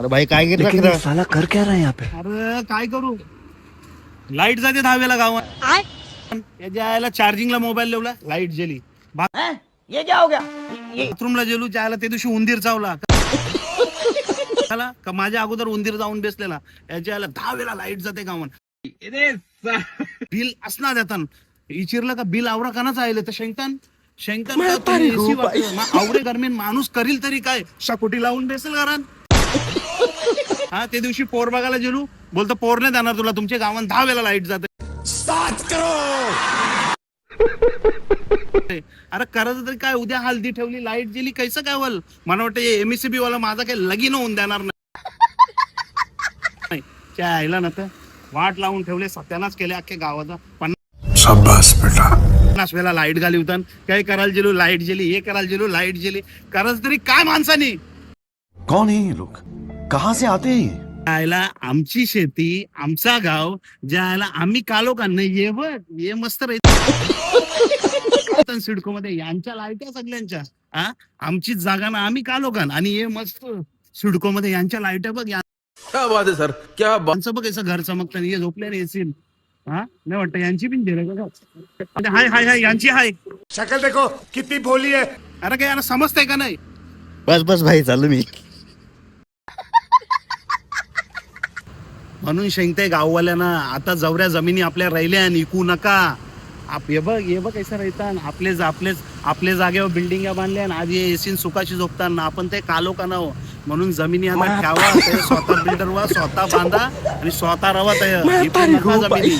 अरे भाई काय गिर लेकिन ये साला कर क्या रहा है यहाँ पे? अरे काय करू, लाईट जाते 10 गावात. याच्या आयला चार्जिंगला मोबाईल लावला, लाईट गेली. ये क्या हो गया बाथरूमला गेलो, जायला ते दिवशी उंदीर चावला. का माझ्या अगोदर उंदीर जाऊन बेसलेला. याच्या आयला 10 लाईट जाते गावात. बिल असणार देतान इचिरलं का बिल आवरा कानाच आले तर शेंगतान शेंगतान आवडे गरमीन माणूस करील तरी काय शाकोटी लावून बेसेल घरात. हा ते दिवशी पोर बघायला गेलो, बोलतो पोर नाही देणार तुला, तुमच्या गावात 10 लाईट जाते. 7 करोड. अरे करायचं तरी काय, उद्या हल्दी ठेवली लाईट गेली कैसं काय वल. मला वाटतं एमएससीबी वाला माझा काही लगीन होऊन देणार नाही. त्या आईला ना तर वाट लावून ठेवले, सत्यानाच केले अख्ख्या गावाचा. 50 वेळा लाईट घाली होता, काय करायला गेलो लाईट गेली, हे करायला गेलो लाईट गेली. करायचं तरी काय माणसानी. कौन है ये लोग? कहाँ से आते हैं ये? आयला आमची शेती, आमचा गाव, ज्याला आम्ही कालो का नाही, ये बघ ये मस्त राहत सिडको मध्ये यांच्या लाईट्या सगळ्यांच्या. आमचीच जागा ना, आम्ही कालो का, आणि हे मस्त सिडको मध्ये यांच्या लाईट्या बघ. क्या बात है सर, क्या बात. यांचं बघ याचं घर चमकतं, हे झोपल्याने येतील. नाही वाटतं यांची पण दिलं. हाय हाय हाय यांची हाय शक्ल देखो कितनी भोली है. अरे काय यांना समजतंय का नाही. बस बस भाई चालू मी. म्हणून शेंगते गाववाल्यांना, आता जवऱ्या जमिनी आपल्या राहिल्या इकू नका. हे बघ कैसा राहतात. आपले जागेवर बिल्डिंग बांधल्या, आधी एसीन सुखाशी झोपताना आपण ते कालो का नाव. म्हणून जमिनी आता ठेवा, स्वतः बिल्डर व्हा, स्वतः बांधा आणि स्वतः रवा. जमिनी